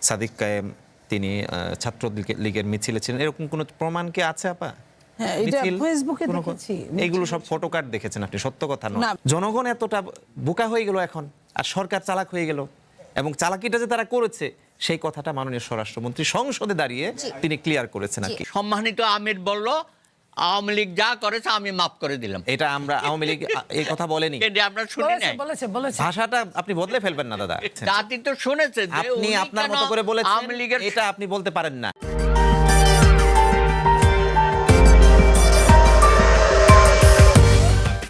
সাদিক কায়েম তিনি ছাত্র লীগের মিছিলে ছিলেন, এরকম কোনো প্রমাণ কি আছে আপা? হ্যাঁ, এটা ফেসবুকে দেখেছি। এইগুলো সব ফটোকার্ড দেখেছেন আপনি, সত্য কথা নয়। জনগণ এতটা বোকা হয়ে গেল এখন, আর সরকার চালাক হয়ে গেল, এবং চালাকিটা যে তারা করেছে সেই কথাটা মাননীয় স্বরাষ্ট্রমন্ত্রী সংসদে দাঁড়িয়ে তিনি ক্লিয়ার করেছেন আর কি। সম্মানিত আমির বলল আওয়ামী লীগ যা করেছে আমি মাফ করে দিলাম। এটা আমরা আওয়ামী লীগ এই কথা বলেনি, আপনারা শুনে নাই। ভাষাটা আপনি বদলে ফেলবেন না দাদা। জাতি তো শুনেছে যে আপনি আপনার মতো করে বলেছেন, এটা আপনি বলতে পারেন না।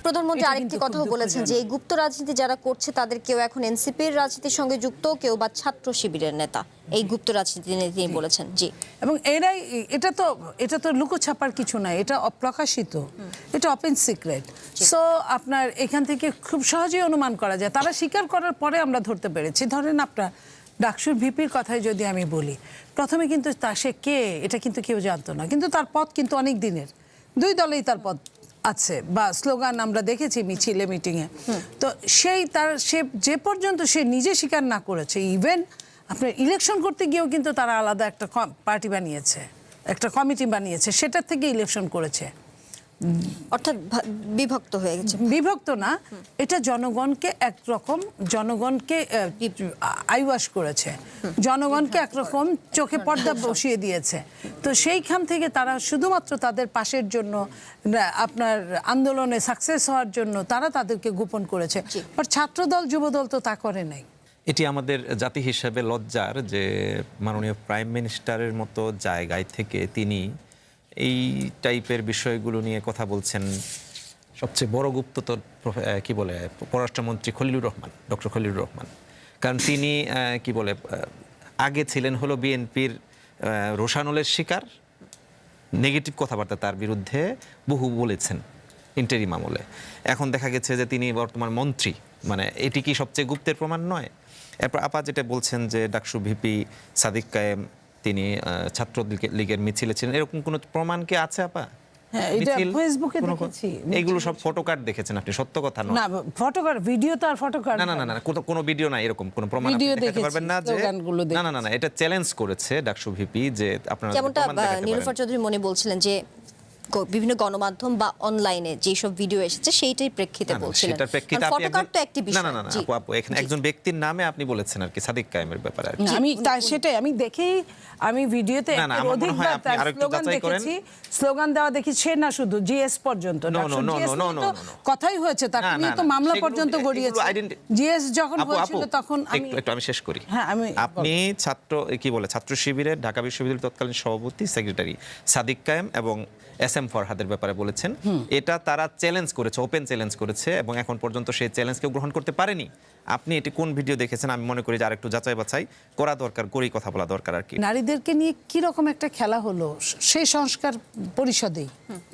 প্রধানমন্ত্রী আরেকটি কথাও বলেছেন যে এই গুপ্ত রাজনীতি যারা করছে তাদের কেউ এখন এনসিপির রাজনীতির সঙ্গে যুক্ত, কেউ বা ছাত্র শিবিরের নেতা। এই গুপ্ত রাজনীতি নিয়ে তিনি বলেছেন। জি, এবং এটা তো লুকোছাপার কিছু নাই, এটা অপ্রকাশিত, এটা ওপেন সিক্রেট। সো আপনার এখান থেকে খুব সহজেই অনুমান করা যায়, তারা স্বীকার করার পরে আমরা ধরতে পেরেছি। ধরেন আপনার ডাকসুর ভিপির কথাই যদি আমি বলি, প্রথমে কিন্তু সে কে এটা কিন্তু কেউ জানতো না, কিন্তু তার পথ কিন্তু অনেক দিনের, দুই দলেই তার পথ আছে বা স্লোগান আমরা দেখেছি মিছিলে মিটিংয়ে। তো সে যে পর্যন্ত সে নিজে স্বীকার না করেছে, ইভেন আপনার ইলেকশন করতে গিয়েও কিন্তু তারা আলাদা একটা পার্টি বানিয়েছে, একটা কমিটি বানিয়েছে, সেটার থেকে ইলেকশন করেছে। অর্থাৎ বিভক্ত হয়ে গেছে। বিভক্ত না, এটা জনগণকে একরকম আইওয়াশ করেছে, জনগণকে একরকম চোখে পর্দা বসিয়ে দিয়েছে। তো সেইখান থেকে তারা শুধুমাত্র তাদের পাশের জন্য, আপনার আন্দোলনে সাকসেস হওয়ার জন্য তারা তাদেরকে গোপন করেছে। বাট ছাত্রদল যুবদল তো তা করে নাই। এটি আমাদের জাতি হিসেবে লজ্জার যে মাননীয় প্রাইম মিনিস্টারের মতো জায়গায় থেকে তিনি এই টাইপের বিষয়গুলো নিয়ে কথা বলছেন। সবচেয়ে বড় গুপ্তচর কি বলে পররাষ্ট্রমন্ত্রী খলিলুর রহমান, ডক্টর খলিলুর রহমান, কারণ তিনি কি বলে আগে ছিলেন হলো বিএনপির রোশানলের শিকার, নেগেটিভ কথাবার্তা তার বিরুদ্ধে বহু বলেছেন ইন্টারিম আমলে। এখন দেখা গেছে যে তিনি বর্তমান মন্ত্রী, মানে এটি কি সবচেয়ে গুপ্তের প্রমাণ নয়? এরপর আপা যেটা বলছেন যে ডাকসু ভিপি সাদিক কায়েম তিনি ছাত্র লীগের মিছিলে ছিলেন, এরকম কোনো প্রমাণ কি আছে আপা? হ্যাঁ, এটা ফেসবুকে দেখেছি। এইগুলো সব ফটোকার্ড দেখেছেন আপনি, সত্য কথা নয়। না, ফটোকার্ড ভিডিও তো আর ফটোকার্ড না, কোনো ভিডিও নাই, এরকম কোনো প্রমাণ আপনি দেখাতে পারবেন না যে না এটা চ্যালেঞ্জ করেছে ডাকসু ভিপি যে আপনারা যেমনটা নীলুফার চৌধুরী মনে বলছিলেন যে বিভিন্ন গণমাধ্যম বা অনলাইনে যে সব ভিডিও এসেছে সেইটাই প্রেক্ষিতে বলছিলেন। সেটার প্রেক্ষিতে আপনি ফটোকার্ড তো একটি বিষয়। না আপু এখানে একজন ব্যক্তির নামে আপনি বলেছেন আর কি, সাদিক কায়েমের ব্যাপারে। আমি সেটাই আমি দেখি, আমি ভিডিওতে অধিকবার তার স্লোগান দেখেছি, স্লোগান দেওয়া দেখি, সে না শুধু জিএস পর্যন্ত, কথাই হয়েছে, তার নিয়ে তো মামলা পর্যন্ত গড়িয়েছে। জিএস যখন হয়েছিল তখন আমি শেষ করি। আপনি ছাত্র শিবিরের ঢাকা বিশ্ববিদ্যালয়ের তৎকালীন সভাপতি সেক্রেটারি সাদিক কায়েম এবং এসএম ফরহাদের ব্যাপারে বলেছেন। এটা তারা চ্যালেঞ্জ করেছে, ওপেন চ্যালেঞ্জ করেছে, এবং এখন পর্যন্ত সেই চ্যালেঞ্জকে গ্রহণ করতে পারেনি। আপনি এটি কোন ভিডিও দেখেছেন? আমি মনে করি যে আরেকটু যাচাই বাছাই করা দরকার, করেই কথা বলা দরকার আর কি। নারীদেরকে নিয়ে কি রকম একটা খেলা হলো সেই সংস্কার পরিষদেই,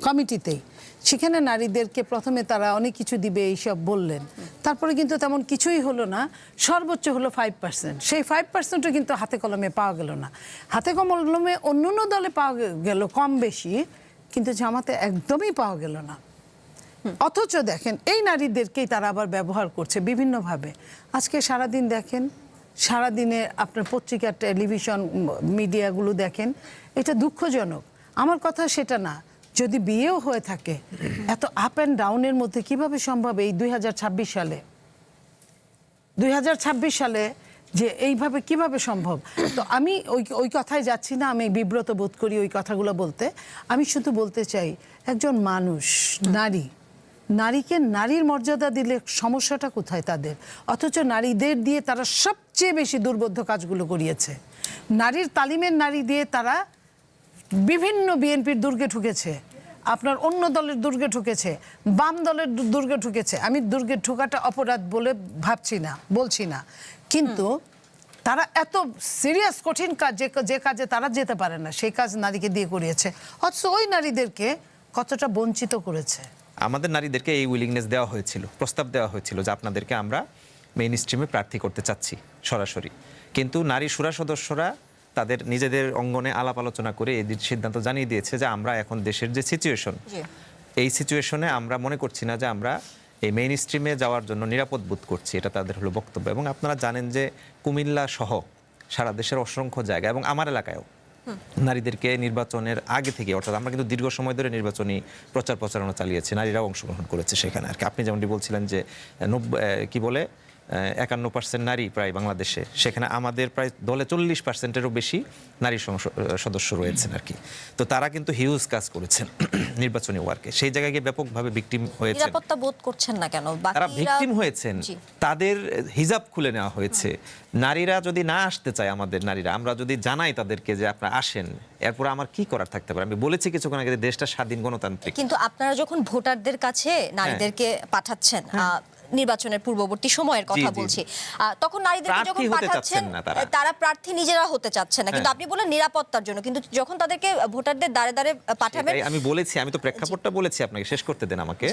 কমিটিতেই, সেখানে নারীদেরকে প্রথমে তারা অনেক কিছু দিবে এইসব বললেন, তারপরে কিন্তু তেমন কিছুই হলো না। সর্বোচ্চ হলো 5%, সেই 5%ও কিন্তু হাতে কলমে পাওয়া গেল না। হাতে কলমে অন্য দলে পাওয়া গেল কম বেশি, কিন্তু জামাতে একদমই পাওয়া গেল না। অথচ দেখেন এই নারীদেরকেই তারা আবার ব্যবহার করছে বিভিন্নভাবে। আজকে সারাদিন দেখেন, সারাদিনে আপনার পত্রিকা, টেলিভিশন, মিডিয়াগুলো দেখেন, এটা দুঃখজনক। আমার কথা সেটা না, যদি বিয়েও হয়ে থাকে এত আপ অ্যান্ড ডাউনের মধ্যে কিভাবে সম্ভব এই 2026 সালে যে এইভাবে কিভাবে সম্ভব? তো আমি ওই কথায় যাচ্ছি না, আমি বিব্রত বোধ করি ওই কথাগুলো বলতে। আমি শুধু বলতে চাই, একজন মানুষ, নারীকে নারীর মর্যাদা দিলে সমস্যাটা কোথায় তাদের? অথচ নারীদের দিয়ে তারা সবচেয়ে বেশি দুর্বোধ্য কাজগুলো করিয়েছে। নারীর তালিমের নারী দিয়ে তারা বিভিন্ন বিএনপির দুর্গে ঢুকেছে, আপনার অন্য দলের দুর্গে ঢুকেছে, বাম দলের দুর্গে ঢুকেছে। আমি দুর্গে ঢোকাটা অপরাধ বলে বলছি না, কিন্তু তারা এত সিরিয়াস কঠিন কাজ, যে কাজে তারা যেতে পারে না, সেই কাজ নারীকে দিয়ে করিয়েছে। অথচ ওই নারীদেরকে কতটা বঞ্চিত করেছে। আমাদের নারীদেরকে এই উইলিংনেস দেওয়া হয়েছিল, প্রস্তাব দেওয়া হয়েছিল যে আপনাদেরকে আমরা মেইন স্ট্রিমে প্রার্থী করতে চাচ্ছি সরাসরি, কিন্তু নারী সুরা সদস্যরা তাদের নিজেদের অঙ্গনে আলাপ আলোচনা করে এই সিদ্ধান্ত জানিয়ে দিয়েছে যে আমরা এখন দেশের যে সিচুয়েশন, এই সিচুয়েশনে আমরা মনে করছি না যে আমরা এই মেইন স্ট্রিমে যাওয়ার জন্য নিরাপদ বোধ করছি, এটা তাদের হলো বক্তব্য। এবং আপনারা জানেন যে কুমিল্লা সহ সারা দেশের অসংখ্য জায়গা এবং আমার এলাকায়ও নারীদেরকে নির্বাচনের আগে থেকে, অর্থাৎ আমরা কিন্তু দীর্ঘ সময় ধরে নির্বাচনী প্রচার প্রচারণা চালিয়েছি, নারীরাও অংশগ্রহণ করেছে সেখানে আর কি। আপনি যেমনটি বলছিলেন যে 51% নারী প্রায় বাংলাদেশে, সেখানে আমাদের প্রায় দলে 40%-এরও বেশি নারী সদস্য রয়েছেন আর কি। তো তারা কিন্তু হিউজ কাজ করেছেন নির্বাচনী ওয়ার্কে, সেই জায়গায় গিয়ে ব্যাপকভাবে ভিকটিম হয়েছে। নিরাপত্তা বোধ করছেন না কেন? তারা ভিকটিম হয়েছেন, তাদের হিজাব খুলে নেওয়া হয়েছে। নারীরা যদি না আসতে চায়, আমাদের নারীরা, আমরা যদি জানাই তাদেরকে যে আপনারা আসেন, এরপর আমার কি করার থাকতে পারে? আমি বলেছি কিছুক্ষণ আগে দেশটা স্বাধীন গণতান্ত্রিক। কিন্তু আপনারা যখন ভোটারদের কাছে নারীদেরকে পাঠাচ্ছেন, নির্বাচনের পূর্ববর্তী সময়ের কথা বলছি, তখন নারীদেরকে যখন পাঠাচ্ছেন তারা প্রার্থী নিজেরা হতে চাচ্ছেন না, কিন্তু আপনি বলেন নিরাপত্তার জন্য, কিন্তু যখন তাদেরকে ভোটারদের দ্বারে দ্বারে পাঠাবেন। আমি বলেছি, আমি তো প্রেক্ষাপটটা বলেছি আপনাকে, শেষ করতে দেন আমাকে।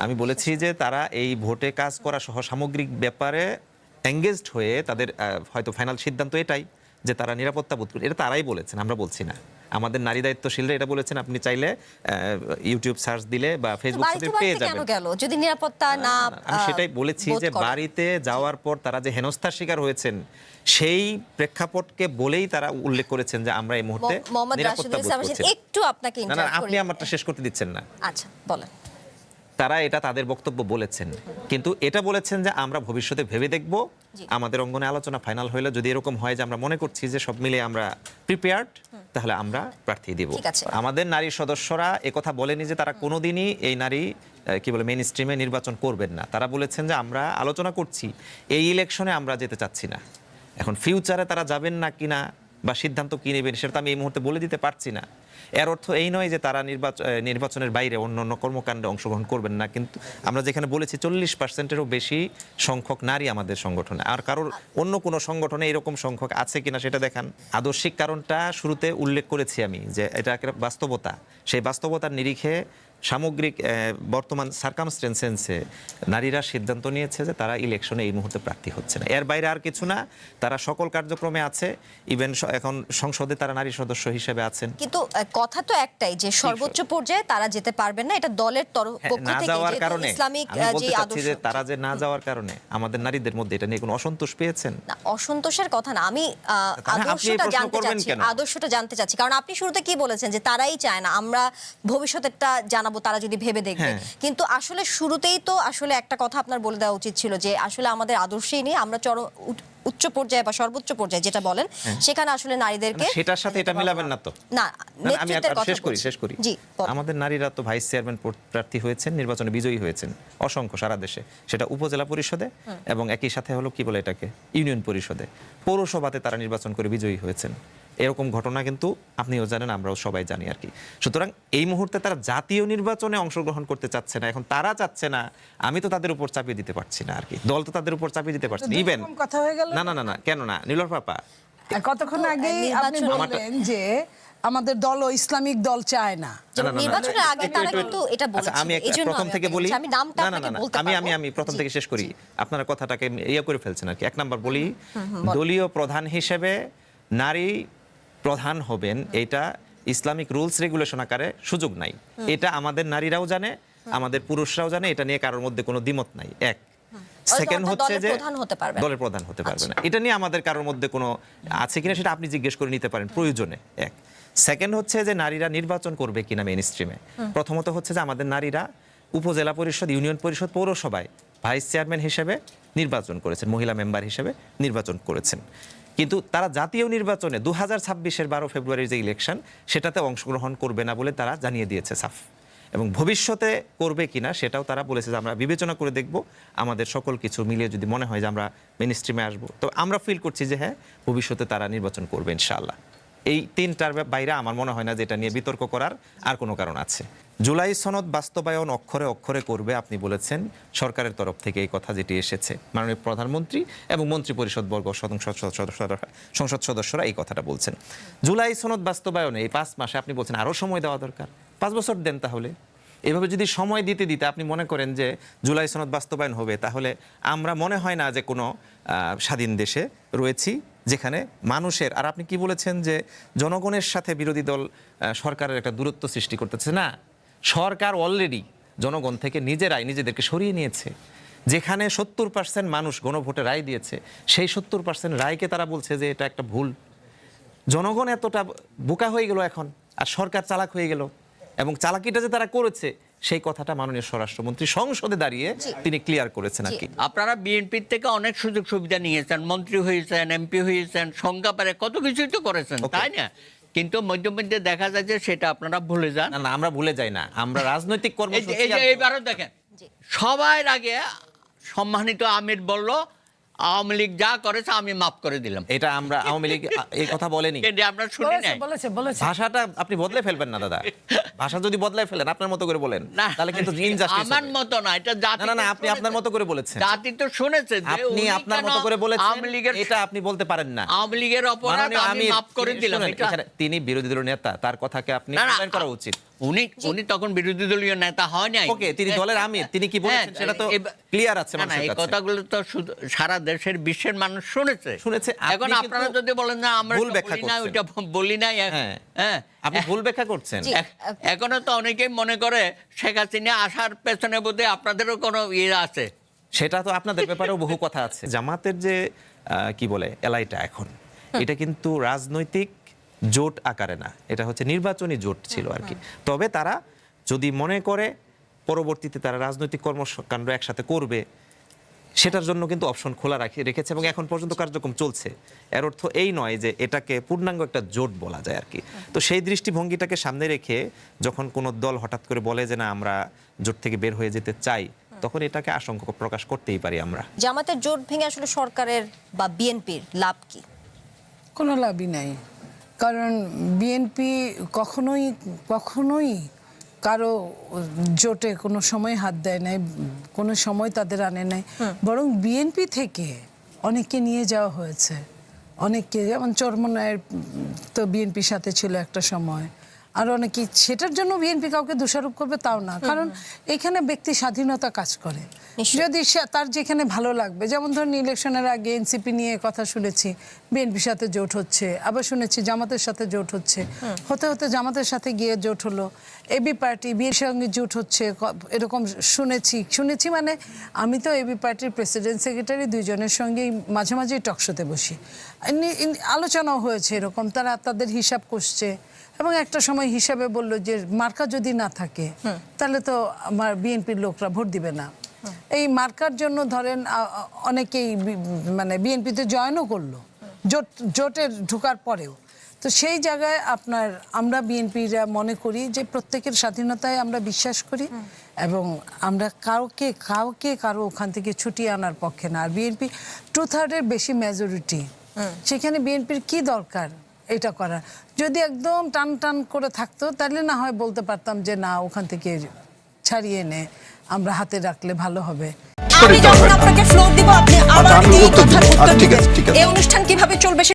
আমি বলেছি যে তারা এই ভোটে কাজ করা সহ সামগ্রিক ব্যাপারে এঙ্গেজড হয়ে তাদের হয়তো ফাইনাল সিদ্ধান্ত এটাই যে তারা নিরাপত্তা বোধ করে, এটা তারাই বলেছেন, আমরা বলছি না। আমাদের নারী দায়িত্বশীলরা এটা বলেছেন, আপনি চাইলে ইউটিউব সার্চ দিলে বা ফেসবুকে পেয়ে যাবেন। যদি নিরাপত্তা না, আমি সেটাই বলেছি যে বাড়িতে যাওয়ার পর তারা যে হেনস্থার শিকার হয়েছেন, সেই প্রেক্ষাপটকে বলেই তারা উল্লেখ করেছেন যে আমরা এই মুহূর্তে নিরাপত্তা বোধ করছি। একটু আপনাকে না, আপনি আমারটা শেষ করতে দিচ্ছেন না। আচ্ছা বলেন। তারা এটা তাদের বক্তব্য বলেছেন, কিন্তু এটা বলেছেন যে আমরা ভবিষ্যতে ভেবে দেখব, আমাদের অঙ্গনে আলোচনা ফাইনাল হইলে যদি এরকম হয় যে আমরা মনে করছি যে সব মিলে আমরা প্রিপেয়ার্ড, তাহলে আমরা প্রার্থী দিব। আমাদের নারী সদস্যরা একথা বলেনি যে তারা কোনোদিনই এই নারী মেইন স্ট্রিমে নির্বাচন করবেন না। তারা বলেছেন যে আমরা আলোচনা করছি, এই ইলেকশনে আমরা যেতে চাচ্ছি না। এখন ফিউচারে তারা যাবেন না কিনা বা সিদ্ধান্ত কি নেবেন সেটা তো আমি এই মুহূর্তে বলে দিতে পারছি না। এর অর্থ এই নয় যে তারা নির্বাচনের বাইরে অন্য অন্য কর্মকাণ্ডে অংশগ্রহণ করবেন না, কিন্তু আমরা যেখানে বলেছি 40%-এরও বেশি সংখ্যক নারী আমাদের সংগঠনে, আর কারোর অন্য কোনো সংগঠনে এরকম সংখ্যক আছে কিনা সেটা দেখান। আদর্শিক কারণটা শুরুতে উল্লেখ করেছি আমি, যে এটা একটা বাস্তবতা, সেই বাস্তবতার নিরিখে সামগ্রিক বর্তমান সার্কামস্টেন্সে নারীরা সিদ্ধান্ত নিয়েছে যে তারা ইলেকশনে এই মুহূর্তে প্রার্থী হচ্ছে না। এর বাইরে আর কিছু না, তারা সকল কার্যক্রমে আছে, ইভেন এখন সংসদে তারা নারী সদস্য হিসেবে আছেন। কিন্তু কথা তো একটাই যে সর্বোচ্চ পর্যায়ে তারা যেতে পারবেন না, এটা দলের পক্ষ থেকে যাওয়ার কারণে ইসলামিক যে আদর্শ, তারা যে না যাওয়ার কারণে আমাদের নারীদের মধ্যে এটা নিয়ে কোনো অসন্তোষ পেয়েছেন? না, অসন্তোষের কথা না, আমি আদর্শটা জানতে চাচ্ছি, কারণ আপনি শুরুতে কি বলেছেন যে তারাই চায় না, আমরা ভবিষ্যতেরটা জানাবো, তারা যদি ভেবে দেখবে। কিন্তু আসলে শুরুতেই তো আসলে একটা কথা আপনার বলে দেওয়া উচিত ছিল যে আসলে আমাদের আদর্শই নিয়ে আমরা উচ্চ পর্যায়ে বা সর্বোচ্চ পর্যায়ে যেটা বলেন সেখানে আসলে নারীদেরকে, সেটার সাথে এটা মিলাবেন না তো। না, আমি শেষ করি। আমাদের নারীরা তো ভাইস চেয়ারম্যান প্রার্থী হয়েছেন, নির্বাচনে বিজয়ী হয়েছেন অসংখ্য সারা দেশে, সেটা উপজেলা পরিষদে এবং একই সাথে হলো কি বলে এটাকে ইউনিয়ন পরিষদে, পৌরসভাতে তারা নির্বাচন করে বিজয়ী হয়েছেন। এরকম ঘটনা কিন্তু আপনিও জানেন, আমরাও সবাই জানি আর কি। সুতরাং এই মুহূর্তে তারা জাতীয় নির্বাচনে অংশগ্রহণ করতে চাচ্ছে না। এখন তারা চাচ্ছে না, আমি তো তাদের উপর চাপিয়ে দিতে পারছি না আর কি, দল তো তাদের উপর চাপিয়ে দিতে পারছে না। ইভেন কথা হয়ে গেল না, কেন না নীলর পাপা, কতক্ষণ আগে আপনি বললেন যে আমাদের দল ও ইসলামিক দল চায় না। নির্বাচনের আগে তারা কিন্তু এটা বলেছে। আমি প্রথম থেকে বলি, আমি প্রথম থেকে শেষ করি, আপনারা কথাটাকে করে ফেলছেন আর কি। এক নাম্বার বলি, দলীয় প্রধান হিসেবে নারী প্রধান হবেন এটা ইসলামিক রুলস রেগুলেশন আকারে সুযোগ নাই। এটা আমাদের নারীরাও জানে, আমাদের পুরুষরাও জানে, এটা নিয়ে কারোর মধ্যে কোনো দ্বিমত নাই। এক সেকেন্ড হচ্ছে যে দলের প্রধান হতে পারবে না, এটা নিয়ে আমাদের কারোর মধ্যে কোনো আছে কিনা সেটা আপনি জিজ্ঞেস করে নিতে পারেন প্রয়োজনে। এক সেকেন্ড হচ্ছে যে নারীরা নির্বাচন করবে কিনা মেইন স্ট্রিমে। প্রথমত হচ্ছে যে আমাদের নারীরা উপজেলা পরিষদ, ইউনিয়ন পরিষদ, পৌরসভায় ভাইস চেয়ারম্যান হিসেবে নির্বাচন করেছেন, মহিলা মেম্বার হিসেবে নির্বাচন করেছেন, কিন্তু তারা জাতীয় নির্বাচনে 2026-এর 12 ফেব্রুয়ারির যে ইলেকশন সেটাতে অংশগ্রহণ করবে না বলে তারা জানিয়ে দিয়েছে সাফ। এবং ভবিষ্যতে করবে কিনা সেটাও তারা বলেছে যে আমরা বিবেচনা করে দেখব, আমাদের সকল কিছু মিলিয়ে যদি মনে হয় যে আমরা মেইন স্ট্রিমে আসবো, তো আমরা ফিল করছি যে হ্যাঁ ভবিষ্যতে তারা নির্বাচন করবে ইনশাআল্লাহ। এই তিনটার বাইরে আমার মনে হয় না যে এটা নিয়ে বিতর্ক করার আর কোনো কারণ আছে। জুলাই সনদ বাস্তবায়ন অক্ষরে অক্ষরে করবে আপনি বলেছেন, সরকারের তরফ থেকে এই কথা যেটি এসেছে, মাননীয় প্রধানমন্ত্রী এবং মন্ত্রী পরিষদ বর্গ, সংসদ সদস্যরা এই কথাটা বলছেন। জুলাই সনদ বাস্তবায়নে এই 5 মাসে আপনি বলছেন আরও সময় দেওয়া দরকার, 5 বছর দেন। তাহলে এভাবে যদি সময় দিতে দিতে আপনি মনে করেন যে জুলাই সনদ বাস্তবায়ন হবে, তাহলে আমরা মনে হয় না যে কোনো স্বাধীন দেশে রয়েছি যেখানে মানুষের, আর আপনি কি বলেছেন যে জনগণের সাথে বিরোধী দল সরকারের একটা দূরত্ব সৃষ্টি করতেছে। না, সরকার অলরেডি জনগণ থেকে নিজেরাই নিজেদেরকে সরিয়ে নিয়েছে। যেখানে 70% মানুষ গণভোটে রায় দিয়েছে, সেই 70% রায়কে তারা বলছে যে এটা একটা ভুল। জনগণ এতটা বোকা হয়ে গেল এখন, আর সরকার চালাক হয়ে গেল, এবং চালাকিটা যে তারা করেছে সেই কথাটা মাননীয় স্বরাষ্ট্রমন্ত্রী সংসদে দাঁড়িয়ে তিনি ক্লিয়ার করেছেন আর কি। আপনারা বিএনপির থেকে অনেক সুযোগ সুবিধা নিয়েছেন, মন্ত্রী হয়েছেন, এমপি হয়েছেন, সংখ্যা পারে কত কিছুই তো করেছেন, তাই না? কিন্তু মধ্যে দেখা যায় যে সেটা আপনারা ভুলে যান। না, আমরা ভুলে যাই না, আমরা রাজনৈতিক এই কর্মসূচি যে এইবারও দেখেন, সবার আগে সম্মানিত আমির বলল আওয়ামী লীগ যা করেছে আমি মাফ করে দিলাম। এটা আমরা আওয়ামী লীগ এই কথা বলেনি, এটা আমরা শুনি নাই। বলেছে ভাষাটা আপনি বদলে ফেলবেন না দাদা, ভাষা যদি বদলাই ফেলেন আপনার মতো করে বলেন না, তাহলে কিন্তু injustice আমার হবে। মতো না, এটা জাতি। না, আপনি আপনার মতো করে বলেছেন, জাতি তো শুনেছে যে আপনি উনি আপনার কেন মতো করে বলেছেন, আওয়ামী লীগের এটা আপনি বলতে পারেন না। আওয়ামী লীগের অপরাধ মাননীয় আমি আমির, মাফ করে দিলাম। শুনেন, এটা এখানে তিনি বিরোধী দলের নেতা, তার কথাকে আপনি না, না, মূল্যায়ন করা উচিত। উনি তখন বিরোধী দলীয় নেতা হয় নাই। ওকে, তিনি দলের আমির, তিনি কি বলেছেন সেটা তো ক্লিয়ার আছে না, না, মানুষের এই কাছে। কথাগুলো তো শুধু সারা দেশের বিশ্বের মানুষ শুনেছে। আপনি এখন কিন্তু আপনারা যদি বলেন না আমরা ভুল এটা ব্যাখ্যা বলি না, করছেন। ওইটা বলি নাই, হ্যাঁ। হ্যাঁ, আপনি ভুল ব্যাখ্যা করছেন। জি। এখনো তো অনেকেই মনে করে শেখ হাসিনা আসার পেছনে বোধহয় আপনাদেরও কোনো ইয়ে আছে। সেটা তো আপনাদের ব্যাপারেও বহু কথা আছে। জামাতের যে কি বলে এলাইটা এখন, এটা কিন্তু রাজনৈতিক জোট আকারে না, এটা হচ্ছে নির্বাচনী জোট ছিল আর কি। তবে তারা যদি মনে করে পরবর্তীতে তারা রাজনৈতিক কর্মকাণ্ড একসাথে করবে, সেটার জন্য কিন্তু অপশন খোলা রেখেছে এবং এখন পর্যন্ত কার্যক্রম চলছে। এর অর্থ এই নয় যে এটাকে পূর্ণাঙ্গ একটা জোট বলা যায় আর কি। তো সেই দৃষ্টিভঙ্গিটাকে সামনে রেখে যখন কোনো দল হঠাৎ করে বলে যে না আমরা জোট থেকে বের হয়ে যেতে চাই, তখন এটাকে আশঙ্কা প্রকাশ করতেই পারি আমরা। জামাতের জোট ভেঙে আসলে সরকারের বা বিএনপির লাভ কি? কোনো লাভই নাই, কারণ বিএনপি কখনোই কারো জোটে কোনো সময় হাত দেয় নাই, কোনো সময় তাদের আনে নাই। বরং বিএনপি থেকে অনেককে নিয়ে যাওয়া হয়েছে, অনেককে, যেমন চরমনায়ের তো বিএনপির সাথে ছিল একটা সময়, আর অনেকে। সেটার জন্য বিএনপি কাউকে দোষারোপ করবে তাও না, কারণ এখানে ব্যক্তি স্বাধীনতা কাজ করে। যদি তার যেখানে ভালো লাগবে, যেমন ধরুন ইলেকশনের আগে এনসিপি নিয়ে কথা শুনেছি, বিএনপির সাথে জোট হচ্ছে, আবার শুনেছি জামাতের সাথে জোট হচ্ছে, হতে হতে জামাতের সাথে গিয়ে জোট হলো, এবি পার্টি বিএর সঙ্গে জোট হচ্ছে, এরকম শুনেছি। মানে আমি তো এবি পার্টির প্রেসিডেন্ট সেক্রেটারি দুইজনের সঙ্গেই মাঝে মাঝেই টকশোতে বসি, আলোচনাও হয়েছে এরকম, তারা তাদের হিসাব করছে এবং একটা সময় হিসাবে বললো যে মার্কা যদি না থাকে তাহলে তো আমার বিএনপির লোকরা ভোট দিবে না। এই মার্কার জন্য ধরেন অনেকেই মানে বিএনপিতে জয়েনও করলো জোটে ঢোকার পরেও। তো সেই জায়গায় আমরা বিএনপিরা মনে করি যে প্রত্যেকের স্বাধীনতায় আমরা বিশ্বাস করি এবং আমরা কারো ওখান থেকে ছুটিয়ে আনার পক্ষে না। আর বিএনপি 2/3 বেশি মেজরিটি, সেখানে বিএনপির কি দরকার এটা করার? যদি একদম টান করে থাকতো তাহলে না হয় বলতে পারতাম যে না, ওখান থেকে ছাড়িয়ে এনে আমরা হাতে রাখলে ভালো হবে। আমি যখন